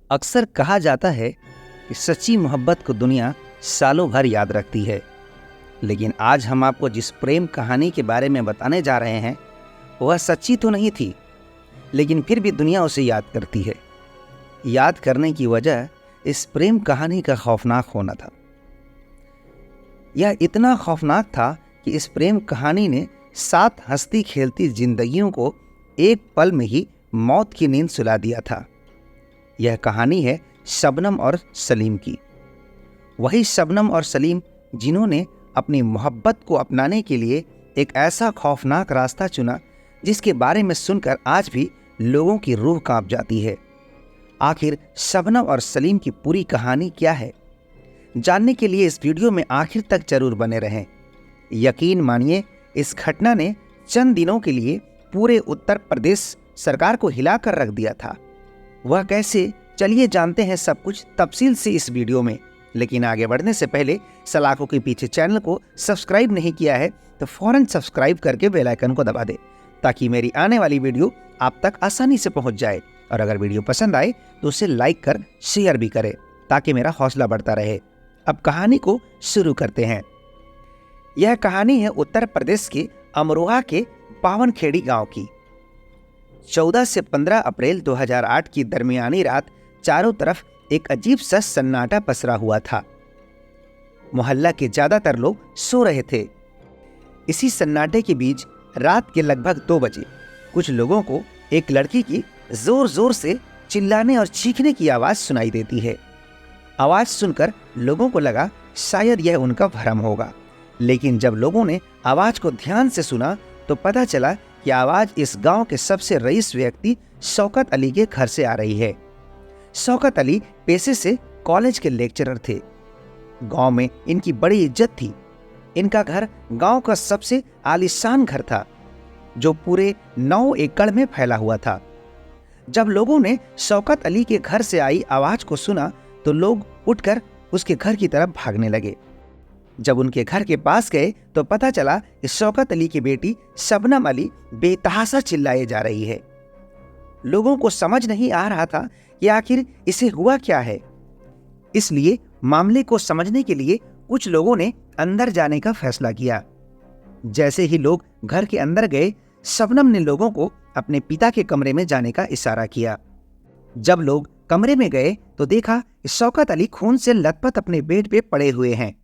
अक्सर कहा जाता है कि सच्ची मोहब्बत को दुनिया सालों भर याद रखती है, लेकिन आज हम आपको जिस प्रेम कहानी के बारे में बताने जा रहे हैं वह सच्ची तो नहीं थी, लेकिन फिर भी दुनिया उसे याद करती है। याद करने की वजह इस प्रेम कहानी का खौफनाक होना था। यह इतना खौफनाक था कि इस प्रेम कहानी ने 7 हंसती खेलती जिंदगियों को एक पल में ही मौत की नींद सुला दिया था। यह कहानी है शबनम और सलीम की। वही शबनम और सलीम जिन्होंने अपनी मोहब्बत को अपनाने के लिए एक ऐसा खौफनाक रास्ता चुना जिसके बारे में सुनकर आज भी लोगों की रूह कांप जाती है। आखिर शबनम और सलीम की पूरी कहानी क्या है, जानने के लिए इस वीडियो में आखिर तक जरूर बने रहें। यकीन मानिए, इस घटना ने चंद दिनों के लिए पूरे उत्तर प्रदेश सरकार को हिलाकर रख दिया था। वह कैसे, चलिए जानते हैं सब कुछ तफसील से इस वीडियो में। लेकिन आगे बढ़ने से पहले सलाखों के पीछे चैनल को सब्सक्राइब नहीं किया है तो फौरन सब्सक्राइब करके बेल आइकन को दबा दे, ताकि मेरी आने वाली वीडियो आप तक आसानी से पहुंच जाए। और अगर वीडियो पसंद आए तो उसे लाइक कर शेयर भी करें, ताकि मेरा हौसला बढ़ता रहे। अब कहानी को शुरू करते हैं। यह कहानी है उत्तर प्रदेश के अमरोहा के पावनखेड़ी गांव की। 14 से 15 अप्रैल 2008 की दरमियानी रात चारों तरफ एक अजीब सा सन्नाटा पसरा हुआ था। मोहल्ला के ज्यादातर लोग सो रहे थे। इसी सन्नाटे के बीच रात के लगभग 2 बजे कुछ लोगों को एक लड़की की जोर जोर से चिल्लाने और चीखने की आवाज सुनाई देती है। आवाज सुनकर लोगों को लगा शायद यह उनका भ्रम होगा, लेकिन जब लोगों ने आवाज को ध्यान से सुना तो पता चला कि आवाज इस गांव के सबसे रईस व्यक्ति शौकत अली के घर से आ रही है। शौकत अली पेशे से कॉलेज के लेक्चरर थे। गांव में इनकी बड़ी इज्जत थी। इनका घर गांव का सबसे आलीशान घर था, जो पूरे 9 एकड़ में फैला हुआ था। जब लोगों ने शौकत अली के घर से आई आवाज को सुना तो लोग उठकर उसके घर की तरफ भागने लगे। जब उनके घर के पास गए तो पता चला कि शौकत अली की बेटी शबनम अली बेतहाशा चिल्लाए जा रही है। लोगों को समझ नहीं आ रहा था कि आखिर इसे हुआ क्या है। इसलिए मामले को समझने के लिए कुछ लोगों ने अंदर जाने का फैसला किया। जैसे ही लोग घर के अंदर गए, शबनम ने लोगों को अपने पिता के कमरे में जाने का इशारा किया। जब लोग कमरे में गए तो देखा कि शौकत अली खून से लथपथ अपने बेड पे पड़े हुए हैं।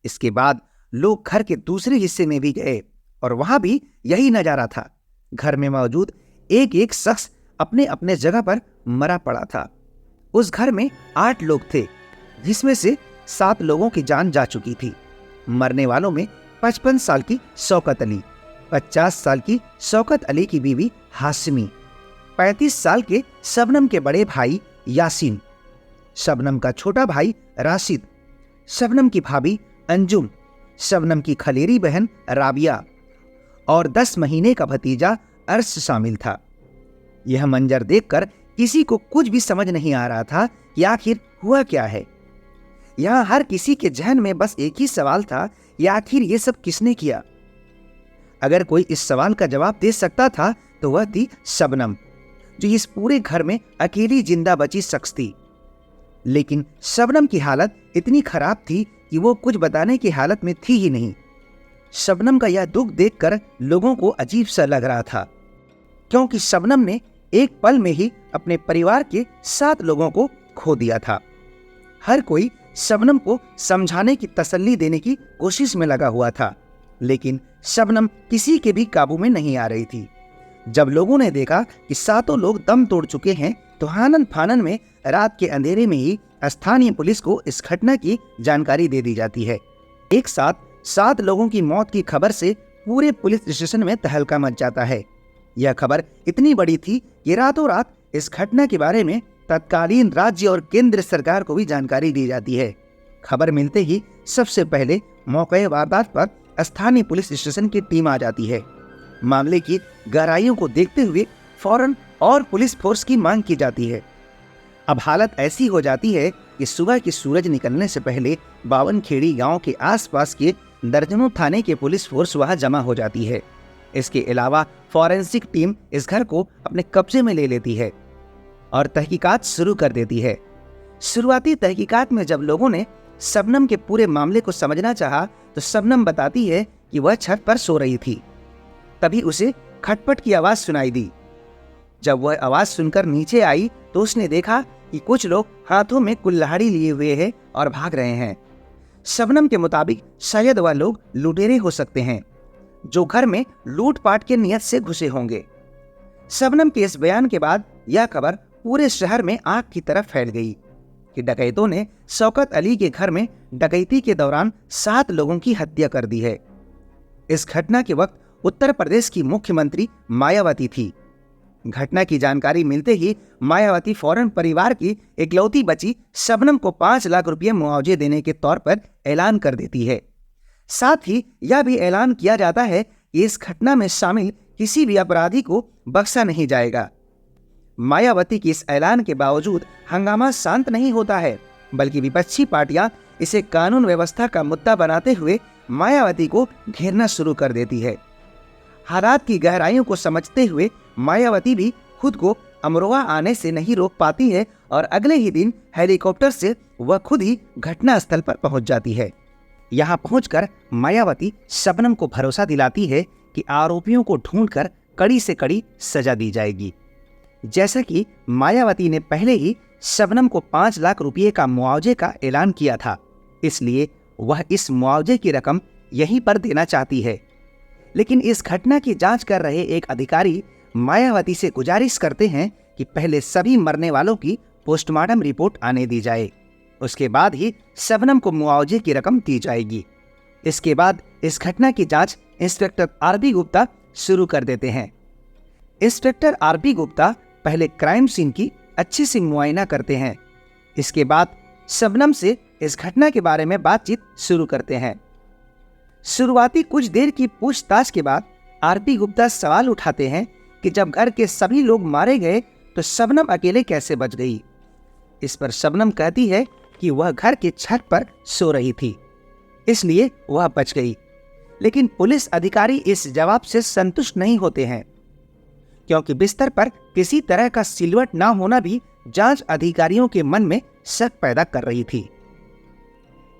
इसके बाद लोग घर के दूसरे हिस्से में भी गए और वहां भी यही नजारा था। घर में मौजूद एक एक शख्स अपने अपने जगह पर मरा पड़ा था। उस घर में 8 लोग थे, जिसमें से 7 लोगों की जान जा चुकी थी। मरने वालों में 55 साल की शौकत अली, 50 साल की शौकत अली की बीवी हाशमी, 35 साल के शबनम के बड़े भाई यासीन, शबनम का छोटा भाई राशिद, शबनम की भाभी अंजुम, शबनम की खलेरी बहन राबिया और 10 महीने का भतीजा अर्श शामिल था। यह मंजर देखकर किसी को कुछ भी समझ नहीं आ रहा था कि आखिर हुआ क्या है। यहां हर किसी के जहन में बस एक ही सवाल था कि आखिर ये सब किसने किया। अगर कोई इस सवाल का जवाब दे सकता था तो वह थी शबनम, जो इस पूरे घर में अकेली जिंदा बची शख्स थी। लेकिन शबनम की हालत इतनी खराब थी कि वो कुछ बताने की हालत में थी ही नहीं। शबनम का यह दुख देखकर लोगों को अजीब सा लग रहा था, क्योंकि शबनम ने एक पल में ही अपने परिवार के 7 लोगों को खो दिया था। हर कोई शबनम को समझाने की तसल्ली देने की कोशिश में लगा हुआ था, लेकिन शबनम किसी के भी काबू में नहीं आ रही थी। जब लोगों ने देखा कि 7 लोग दम तोड़ चुके हैं तो आनन फानन में रात के अंधेरे में ही स्थानीय पुलिस को इस घटना की जानकारी दे दी जाती है। एक साथ 7 लोगों की मौत की खबर से पूरे पुलिस स्टेशन में तहलका मच जाता है। यह खबर इतनी बड़ी थी कि रातों रात इस घटना के बारे में तत्कालीन राज्य और केंद्र सरकार को भी जानकारी दी जाती है। खबर मिलते ही सबसे पहले मौके वारदात पर स्थानीय पुलिस स्टेशन की टीम आ जाती है। मामले की गहराइयों को देखते हुए फौरन और पुलिस फोर्स की मांग की जाती है। अब हालत ऐसी हो जाती है कि सुबह की सूरज निकलने से पहले बावनखेड़ी गांव के आसपास के दर्जनों थाने के पुलिस फोर्स वहां जमा हो जाती है। इसके अलावा फॉरेंसिक टीम इस घर को अपने कब्जे में ले लेती है। और तहकीकात शुरू कर देती है। शुरुआती तहकीकात में जब लोगों ने शबनम के पूरे मामले को समझना चाहा तो शबनम बताती है कि वह छत पर सो रही थी। तभी उसे खटपट की आवाज सुनाई दी। जब वह आवाज सुनकर नीचे आई तो उसने देखा कि कुछ लोग हाथों में कुल्हाड़ी लिए हुए हैं और भाग रहे हैं। शबनम के मुताबिक शायद वह लोग लुटेरे हो सकते हैं जो घर में लूटपाट के नियत से घुसे होंगे। शबनम के इस बयान के बाद यह खबर पूरे शहर में आग की तरह फैल गई कि डकैतों ने शौकत अली के घर में डकैती के दौरान 7 लोगों की हत्या कर दी है। इस घटना के वक्त उत्तर प्रदेश की मुख्यमंत्री मायावती थी। घटना की जानकारी मिलते ही मायावती फौरन परिवार की इकलौती बची शबनम को 5 लाख रुपये मुआवजे देने के तौर पर ऐलान कर देती है। साथ ही यह भी ऐलान किया जाता है कि इस घटना में शामिल किसी भी अपराधी को बख्शा नहीं जाएगा। मायावती के इस ऐलान के बावजूद हंगामा शांत नहीं होता है, बल्कि विपक्षी पार्टियां इसे कानून व्यवस्था का मुद्दा बनाते हुए मायावती को घेरना शुरू कर देती है। हालात की गहराइयों को समझते हुए मायावती भी खुद को अमरोहा आने से नहीं रोक पाती है और अगले ही दिन हेलीकॉप्टर से वह खुद ही घटना स्थल पर पहुंच जाती है। यहां पहुंचकर मायावती शबनम को भरोसा दिलाती है कि आरोपियों को ढूंढकर कड़ी से कड़ी सजा दी जाएगी। जैसा कि मायावती ने पहले ही शबनम को 5 लाख रुपये का मुआवजे का ऐलान किया था, इसलिए वह इस मुआवजे की रकम यहीं पर देना चाहती है। लेकिन इस घटना की जांच कर रहे एक अधिकारी मायावती से गुजारिश करते हैं कि पहले सभी मरने वालों की पोस्टमार्टम रिपोर्ट आने दी जाए, उसके बाद ही शबनम को मुआवजे की रकम दी जाएगी। इसके बाद इस घटना की जांच इंस्पेक्टर आरबी गुप्ता शुरू कर देते हैं। इंस्पेक्टर आरबी गुप्ता पहले क्राइम सीन की अच्छी सी मुआयना करते हैं। इसके बाद शबनम से इस घटना के बारे में बातचीत शुरू करते हैं। शुरुआती कुछ देर की पूछताछ के बाद आरबी गुप्ता सवाल उठाते हैं कि जब घर के सभी लोग मारे गए तो शबनम अकेले कैसे बच गई। इस पर शबनम कहती है कि वह घर की छत पर सो रही थी, इसलिए वह बच गई। लेकिन पुलिस अधिकारी इस जवाब से संतुष्ट नहीं होते हैं, क्योंकि बिस्तर पर किसी तरह का सिलवट ना होना भी जांच अधिकारियों के मन में शक पैदा कर रही थी।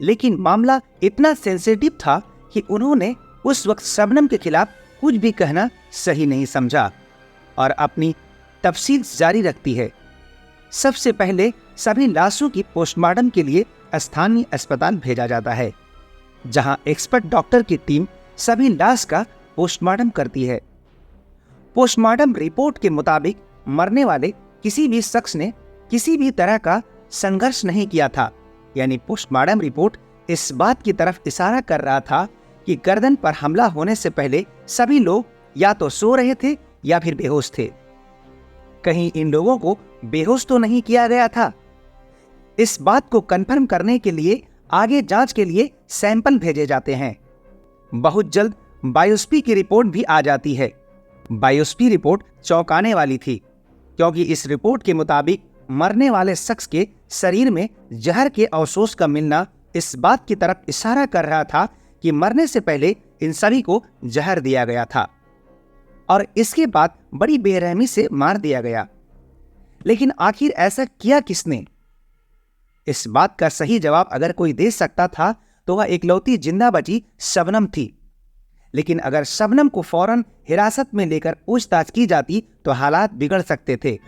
लेकिन मामला इतना सेंसिटिव था कि उन्होंने उस वक्त शबनम के खिलाफ कुछ भी कहना सही नहीं समझा और अपनी तफसील जारी रखती है। सबसे पहले सभी लाशों की पोस्टमार्टम के लिए स्थानीय अस्पताल भेजा जाता है, जहां एक्सपर्ट डॉक्टर की टीम सभी लाश का पोस्टमार्टम करती है। पोस्टमार्टम रिपोर्ट के मुताबिक मरने वाले किसी भी शख्स ने किसी भी तरह का संघर्ष नहीं किया था, यानी पोस्टमार्टम रिपोर्ट इस बात की तरफ इशारा कर रहा था कि गर्दन पर हमला होने से पहले सभी लोग या तो सो रहे थे या फिर बेहोश थे। कहीं इन लोगों को बेहोश तो नहीं किया गया था। इस बात को कंफर्म करने के लिए आगे जांच के लिए सैंपल भेजे जाते हैं। बहुत जल्द बायोप्सी की रिपोर्ट भी आ जाती है। बायोप्सी रिपोर्ट चौंकाने वाली थी, क्योंकि इस रिपोर्ट के मुताबिक मरने वाले शख्स के शरीर में जहर के अवशोष का मिलना इस बात की तरफ इशारा कर रहा था कि मरने से पहले इन सभी को जहर दिया गया था और इसके बाद बड़ी बेरहमी से मार दिया गया। लेकिन आखिर ऐसा किया किसने? इस बात का सही जवाब अगर कोई दे सकता था तो वह इकलौती जिंदा बची शबनम थी। लेकिन अगर शबनम को फौरन हिरासत में लेकर पूछताछ की जाती तो हालात बिगड़ सकते थे।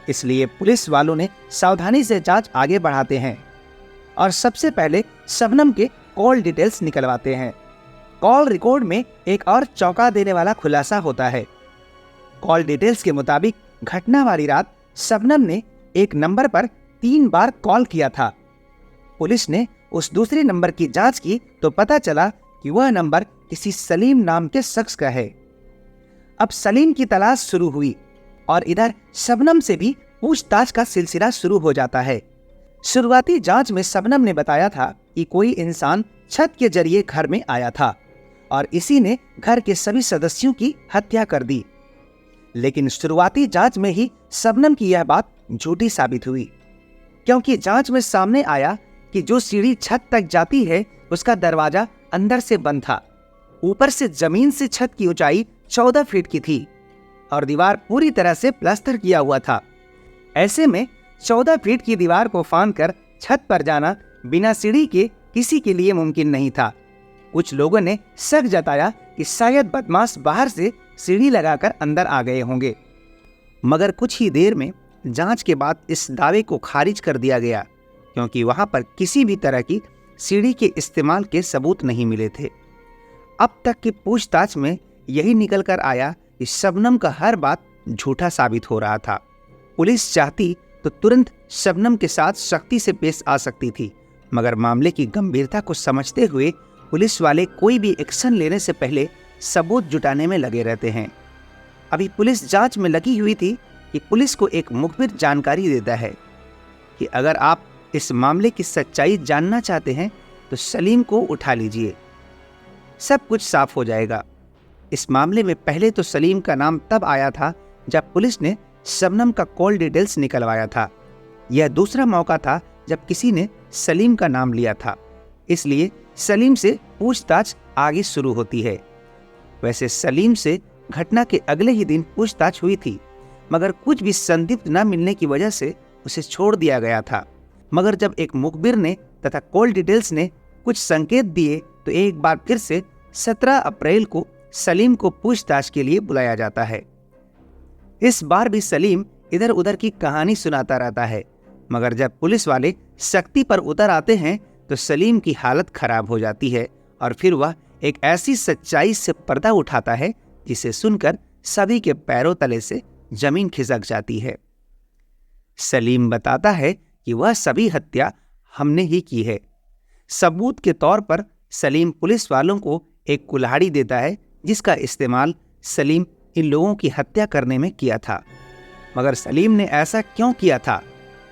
इसलिए पुलिस वालों ने सावधानी से जांच आगे बढ़ाते हैं और सबसे पहले शबनम के कॉल डिटेल्स निकलवाते हैं। कॉल रिकॉर्ड में एक और चौंका देने वाला खुलासा होता है। कॉल डिटेल्स के मुताबिक घटना वाली रात शबनम ने एक नंबर पर 3 बार कॉल किया था। पुलिस ने उस दूसरे नंबर की जांच की तो पता चला कि वह नंबर किसी सलीम नाम के शख्स का है। अब सलीम की तलाश शुरू हुई और इधर शबनम से भी पूछताछ का सिलसिला शुरू हो जाता है। शुरुआती जांच में शबनम ने बताया था कि कोई इंसान छत के जरिए घर में आया था और इसी ने घर के सभी सदस्यों की हत्या कर दी। लेकिन शुरुआती जांच में ही शबनम की यह बात झूठी साबित हुई, क्योंकि जांच में सामने आया कि जो सीढ़ी छत तक जाती है उसका दरवाजा अंदर से बंद था। ऊपर से जमीन से छत की ऊंचाई 14 फीट की थी और दीवार पूरी तरह से प्लास्टर किया हुआ था। ऐसे में 14 फीट की दीवार को फांदकर छत पर जाना बिना सीढ़ी के किसी के लिए मुमकिन नहीं था। कुछ लोगों ने शक जताया कि शायद बदमाश बाहर से सीढ़ी लगाकर अंदर आ गए होंगे, मगर कुछ ही देर में जांच के बाद इस दावे को खारिज कर दिया गया, क्योंकि वहां पर किसी भी तरह की सीढ़ी के इस्तेमाल के सबूत नहीं मिले थे। अब तक की पूछताछ में यही निकल कर आया कि शबनम का हर बात झूठा साबित हो रहा था। पुलिस चाहती तो तुरंत शबनम के साथ सख्ती से पेश आ सकती थी, मगर मामले की गंभीरता को समझते हुए पुलिस वाले कोई भी एक्शन लेने से पहले सबूत जुटाने में लगे रहते हैं। अभी पुलिस जांच में लगी हुई थी कि पुलिस को एक मुखबिर जानकारी देता है कि अगर आप इस मामले की सच्चाई जानना चाहते हैं तो सलीम को उठा लीजिए, सब कुछ साफ हो जाएगा। इस मामले में पहले तो सलीम का नाम तब आया था जब पुलिस ने शबनम का कॉल डिटेल्स निकलवाया था। यह दूसरा मौका था जब किसी ने सलीम का नाम लिया था, इसलिए सलीम से पूछताछ आगे शुरू होती है। वैसे सलीम से घटना के अगले ही दिन पूछताछ हुई थी, मगर कुछ भी संदिग्ध न मिलने की वजह से उसे छोड़ दिया गया था। मगर जब एक मुखबिर ने तथा कॉल डिटेल्स ने कुछ संकेत दिए तो एक बार फिर से 17 अप्रैल को सलीम को पूछताछ के लिए बुलाया जाता है। इस बार भी सलीम इधर उधर की कहानी सुनाता रहता है, मगर जब पुलिस वाले सख्ती पर उतर आते हैं तो सलीम की हालत खराब हो जाती है और फिर वह एक ऐसी सच्चाई से पर्दा उठाता है जिसे सुनकर सभी के पैरों तले से जमीन खिसक जाती है। सलीम बताता है कि वह सभी हत्या हमने ही की है। सबूत के तौर पर सलीम पुलिस वालों को एक कुल्हाड़ी देता है जिसका इस्तेमाल सलीम इन लोगों की हत्या करने में किया था। मगर सलीम ने ऐसा क्यों किया था?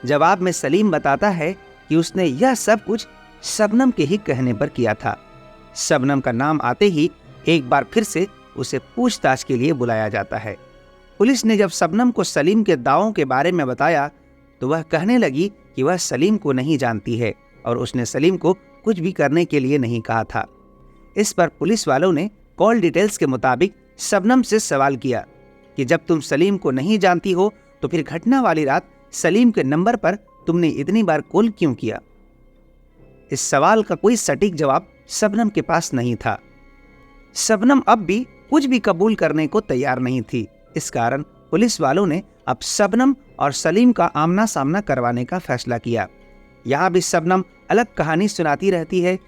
जवाब में सलीम बताता है कि उसने यह सब कुछ शबनम के ही कहने पर किया था। शबनम का नाम आते ही एक बार फिर से उसे पूछताछ के लिए बुलाया जाता है। पुलिस ने जब शबनम को सलीम के दावों के बारे में बताया तो वह कहने लगी कि वह सलीम को नहीं जानती है और उसने सलीम को कुछ भी करने के लिए नहीं कहा था। इस पर पुलिस वालों ने कॉल डिटेल्स के मुताबिक शबनम से सवाल किया कि जब तुम सलीम को नहीं जानती हो तो फिर घटना वाली रात सलीम के नंबर पर तुमने इतनी बार कॉल क्यों किया? इस सवाल का कोई सटीक जवाब शबनम के पास नहीं था। शबनम अब भी कुछ भी कबूल करने को तैयार नहीं थी। इस कारण पुलिस वालों ने अब शबनम और सलीम का आमना सामना करवाने का फैसला किया। यहाँ भी शबनम अलग कहानी सुनाती रहती है।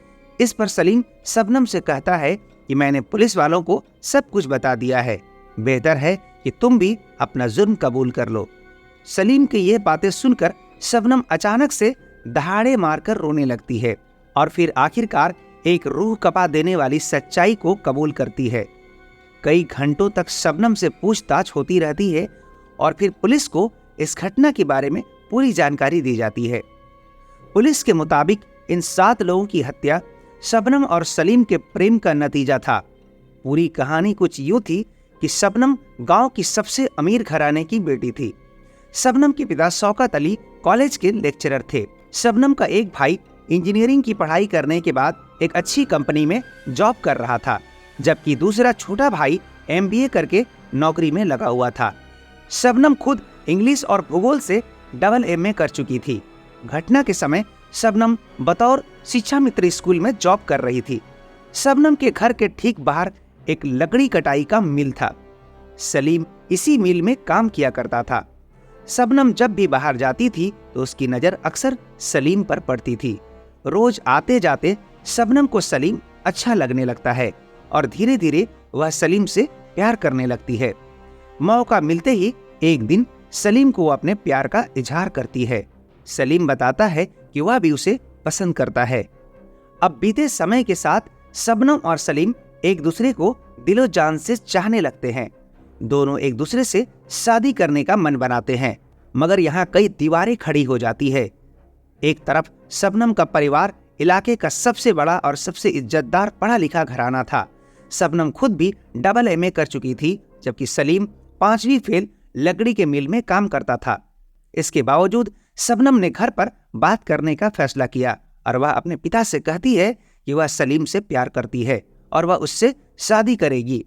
इस पर सलीम शबनम से कहता है कि मैंने पुलिस वालों को सब कुछ बता दिया है, बेहतर है कि तुम भी अपना जुर्म कबूल कर लो। सलीम की ये बातें सुनकर शबनम अचानक से दहाड़े मारकर रोने लगती है और फिर आखिरकार एक रूह कपा देने वाली सच्चाई को कबूल करती है। कई घंटों तक शबनम से पूछताछ होती रहती है और फिर पुलिस को इस घटना के बारे में पूरी जानकारी दी जाती है। पुलिस के मुताबिक इन 7 लोगों की हत्या शबनम और सलीम के प्रेम का नतीजा था। पूरी कहानी कुछ यूं थी कि शबनम गांव की सबसे अमीर घराने की बेटी थी। शबनम के पिता शौकत अली कॉलेज के लेक्चरर थे। शबनम का एक भाई इंजीनियरिंग की पढ़ाई करने के बाद एक अच्छी कंपनी में जॉब कर रहा था, जबकि दूसरा छोटा भाई MBA करके नौकरी में लगा हुआ था। शबनम खुद इंग्लिश और भूगोल से AA कर चुकी थी। घटना के समय शबनम बतौर शिक्षा मित्र स्कूल में जॉब कर रही थी। शबनम के घर के ठीक बाहर एक लकड़ी कटाई का मिल था। सलीम इसी मिल में काम किया करता था। शबनम जब भी बाहर जाती थी तो उसकी नज़र अक्सर सलीम पर पड़ती थी। रोज आते जाते शबनम को सलीम अच्छा लगने लगता है और धीरे धीरे वह सलीम से प्यार करने लगती है। मौका मिलते ही एक दिन सलीम को अपने प्यार का इजहार करती है। सलीम बताता है कि वह भी उसे पसंद करता है। अब बीते समय के साथ शबनम और सलीम एक दूसरे को दिलो जान से चाहने लगते हैं। दोनों एक दूसरे से शादी करने का मन बनाते हैं, मगर यहाँ कई दीवारें खड़ी हो जाती है। एक तरफ शबनम का परिवार इलाके का सबसे बड़ा और सबसे इज्जतदार पढ़ा लिखा घराना था। शबनम खुद भी AA कर चुकी थी, जबकि सलीम 5वीं फेल लकड़ी के मिल में काम करता था। इसके बावजूद शबनम ने घर पर बात करने का फैसला किया और वह अपने पिता से कहती है कि वह सलीम से प्यार करती है और वह उससे शादी करेगी।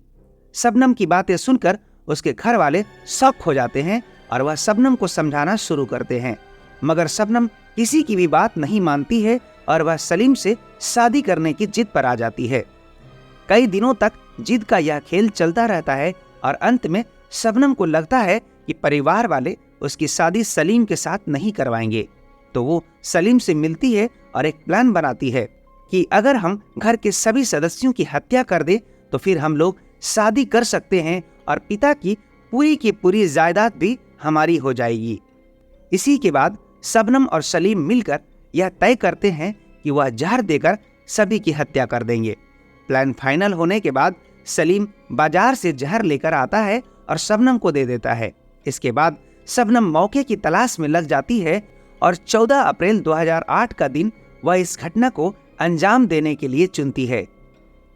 शबनम की बातें सुनकर उसके घर वाले शॉक हो जाते हैं और वह शबनम को समझाना शुरू करते हैं, मगर शबनम किसी की भी बात नहीं मानती है और वह सलीम से शादी करने की जिद पर आ जाती है। कई दिनों तक जिद का यह खेल चलता रहता है और अंत में शबनम को लगता है कि परिवार वाले उसकी शादी सलीम के साथ नहीं करवाएंगे, तो वो सलीम से मिलती है और एक प्लान बनाती है कि अगर हम घर के सभी सदस्यों की हत्या कर दे तो फिर हम लोग शादी कर सकते हैं और पिता की पूरी जायदाद भी हमारी हो जाएगी। इसी के बाद शबनम और सलीम मिलकर यह तय करते हैं कि वह जहर देकर सभी की हत्या कर देंगे। प्लान फाइनल होने के बाद सलीम बाजार से जहर लेकर आता है और शबनम को दे देता है। इसके बाद शबनम मौके की तलाश में लग जाती है और 14 अप्रैल 2008 का दिन वह इस घटना को अंजाम देने के लिए चुनती है।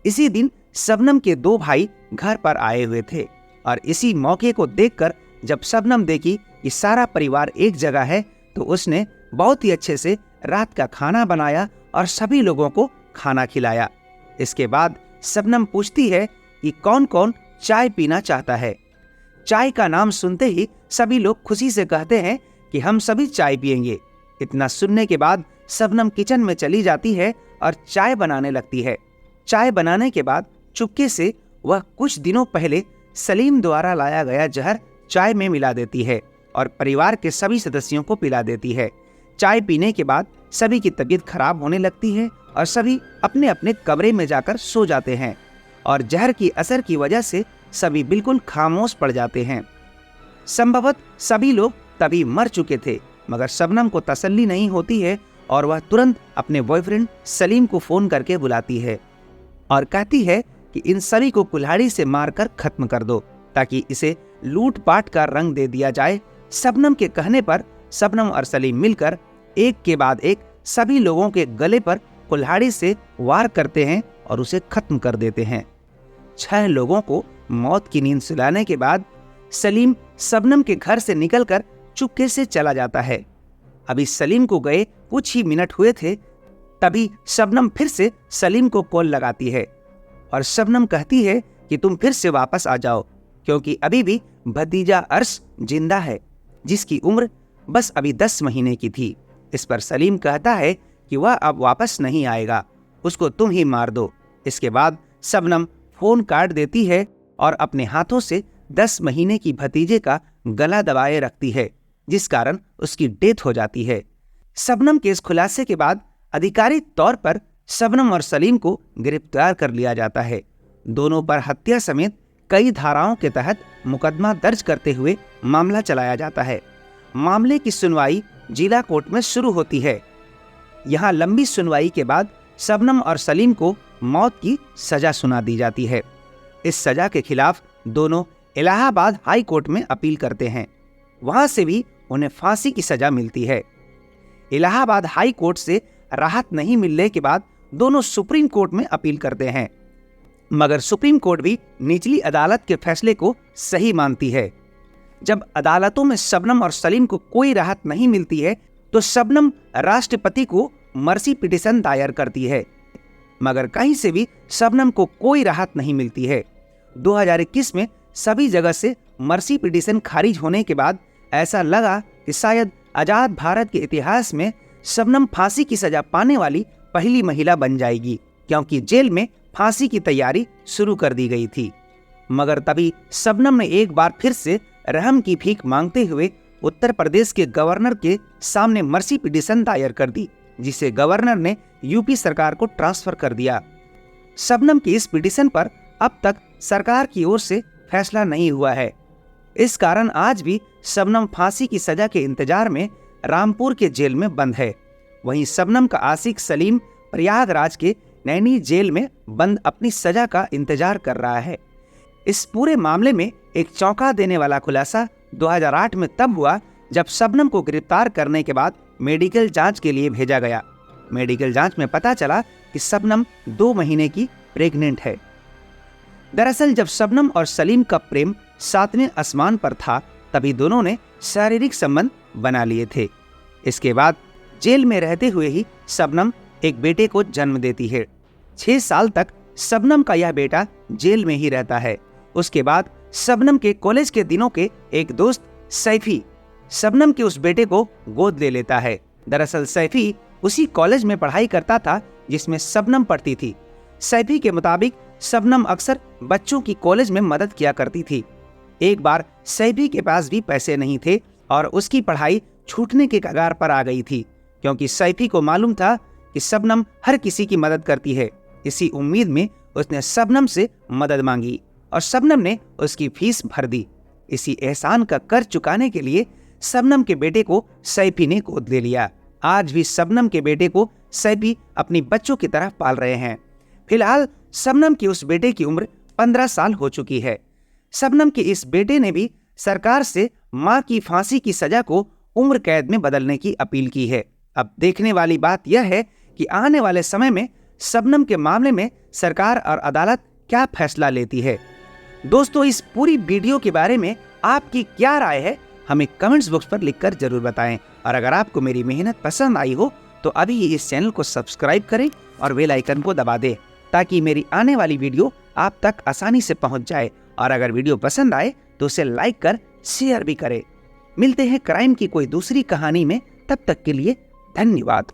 इसी दिन शबनम के 2 भाई घर पर आए हुए थे और इसी मौके को देखकर जब शबनम देखी कि सारा परिवार एक जगह है तो उसने बहुत ही अच्छे से रात का खाना बनाया और सभी लोगों को खाना खिलाया। इसके बाद शबनम पूछती है कि कौन कौन चाय पीना चाहता है। चाय का नाम सुनते ही सभी लोग खुशी से कहते हैं कि हम सभी चाय पिएंगे। इतना सुनने के बाद शबनम किचन में चली जाती है और चाय बनाने लगती है। चाय बनाने के बाद चुपके से वह कुछ दिनों पहले सलीम द्वारा लाया गया जहर चाय में मिला देती है और परिवार के सभी सदस्यों को पिला देती है। चाय पीने के बाद सभी की तबीयत खराब होने लगती है और सभी अपने अपने कमरे में जाकर सो जाते हैं और जहर की असर की वजह से सभी बिल्कुल खामोश पड़ जाते हैं। संभवतः सभी लोग तभी मर चुके थे, मगर शबनम को तसल्ली नहीं होती है और वह तुरंत अपने बॉयफ्रेंड सलीम को फोन करके बुलाती है और कहती है कि इन सभी को कुल्हाड़ी से मारकर खत्म कर दो ताकि इसे लूटपाट का रंग दे दिया जाए। शबनम के कहने पर शबनम और सलीम मिलकर एक के बाद एक सभी लोगों के गले पर कुल्हाड़ी से वार करते हैं और उसे खत्म कर देते हैं। 6 लोगों को मौत की नींद सुलाने के बाद सलीम शबनम के घर से निकलकर चुपके से चला जाता है। अभी सलीम को गए कुछ ही मिनट हुए थे, तभी शबनम फिर से सलीम को कॉल लगाती है और शबनम कहती है कि तुम फिर से वापस आ जाओ क्योंकि अभी भी भतीजा अर्श जिंदा है जिसकी उम्र बस अभी 10 महीने की थी। इस पर सलीम कहता है कि वह अब वापस नहीं आएगा, उसको तुम ही मार दो। इसके बाद शबनम फोन काट देती है और अपने हाथों से 10 महीने की भतीजे का गला दबाए रखती है, जिस कारण उसकी डेथ हो जाती है। शबनम के इस खुलासे के बाद आधिकारिक तौर पर शबनम और सलीम को गिरफ्तार कर लिया जाता है। दोनों पर हत्या समेत कई धाराओं के तहत मुकदमा दर्ज करते हुए मामला चलाया जाता है। मामले की सुनवाई जिला कोर्ट में शुरू होती है। यहाँ लंबी सुनवाई के बाद शबनम और सलीम को मौत की सजा सुना दी जाती है। इस सजा के खिलाफ दोनों इलाहाबाद हाई कोर्ट में अपील करते हैं, वहां से भी उन्हें फांसी की सजा मिलती है। इलाहाबाद हाई कोर्ट से राहत नहीं मिलने के बाद दोनों सुप्रीम कोर्ट में अपील करते हैं, मगर सुप्रीम कोर्ट भी निचली अदालत के फैसले को सही मानती है। जब अदालतों में शबनम और सलीम को कोई राहत नहीं मिलती है तो शबनम राष्ट्रपति को मर्सी पिटीशन दायर करती है, मगर कहीं से भी शबनम को कोई राहत नहीं मिलती है। 2021 में सभी जगह से मर्सी पिटीशन खारिज होने के बाद ऐसा लगा कि शायद आजाद भारत के इतिहास में शबनम फांसी की सजा पाने वाली पहली महिला बन जाएगी, क्योंकि जेल में फांसी की तैयारी शुरू कर दी गई थी। मगर तभी शबनम ने एक बार फिर से रहम की भीख मांगते हुए उत्तर प्रदेश के गवर्नर के सामने मर्सी पिटीशन दायर कर दी, जिसे गवर्नर ने यूपी सरकार को ट्रांसफर कर दिया। शबनम की इस पिटीशन पर अब तक सरकार की ओर से फैसला नहीं हुआ है। इस कारण आज भी शबनम फांसी की सजा के इंतजार में रामपुर के जेल में बंद है। वहीं शबनम का आशिक सलीम प्रयागराज के नैनी जेल में बंद अपनी सजा का इंतजार कर रहा है। इस पूरे मामले में एक चौंका देने वाला खुलासा 2008 में तब हुआ जब शबनम को गिरफ्तार करने के बाद मेडिकल जांच के लिए भेजा गया। मेडिकल जांच में पता चला कि शबनम 2 महीने की प्रेग्नेंट है। दरअसल जब शबनम और सलीम का प्रेम 7वें आसमान पर था, तभी दोनों ने शारीरिक संबंध बना लिए थे। इसके बाद जेल में रहते हुए ही शबनम एक बेटे को जन्म देती है। 6 साल तक शबनम का यह बेटा जेल में ही रहता है। उसके बाद शबनम के कॉलेज के दिनों के एक दोस्त सैफी शबनम के उस बेटे को गोद ले लेता है। दरअसल सैफी उसी कॉलेज में पढ़ाई करता था जिसमें शबनम पढ़ती थी। सैफी के मुताबिक शबनम अक्सर बच्चों की कॉलेज में मदद किया करती थी। एक बार सैफी के पास भी पैसे नहीं थे और उसकी पढ़ाई छूटने के कगार पर आ गई थी, क्योंकि सैफी को मालूम था कि शबनम हर किसी की मदद करती है। इसी उम्मीद में उसने शबनम से मदद मांगी और शबनम ने उसकी फीस भर दी। इसी एहसान का कर्ज चुकाने के लिए शबनम के बेटे को सैफी ने गोद ले लिया। आज भी शबनम के बेटे को सैफी अपनी बच्चों की तरह पाल रहे हैं। फिलहाल शबनम की उस बेटे की उम्र 15 साल हो चुकी है। शबनम के इस बेटे ने भी सरकार से मां की फांसी की सजा को उम्र कैद में बदलने की अपील की है। अब देखने वाली बात यह है कि आने वाले समय में शबनम के मामले में सरकार और अदालत क्या फैसला लेती है। दोस्तों, इस पूरी वीडियो के बारे में आपकी क्या राय है, हमें कमेंट्स बॉक्स पर लिखकर जरूर बताएं। और अगर आपको मेरी मेहनत पसंद आई हो तो अभी ही इस चैनल को सब्सक्राइब करें और बेल आइकन को दबा दें, ताकि मेरी आने वाली वीडियो आप तक आसानी से पहुंच जाए। और अगर वीडियो पसंद आए तो उसे लाइक कर शेयर भी करें। मिलते हैं क्राइम की कोई दूसरी कहानी में, तब तक के लिए धन्यवाद।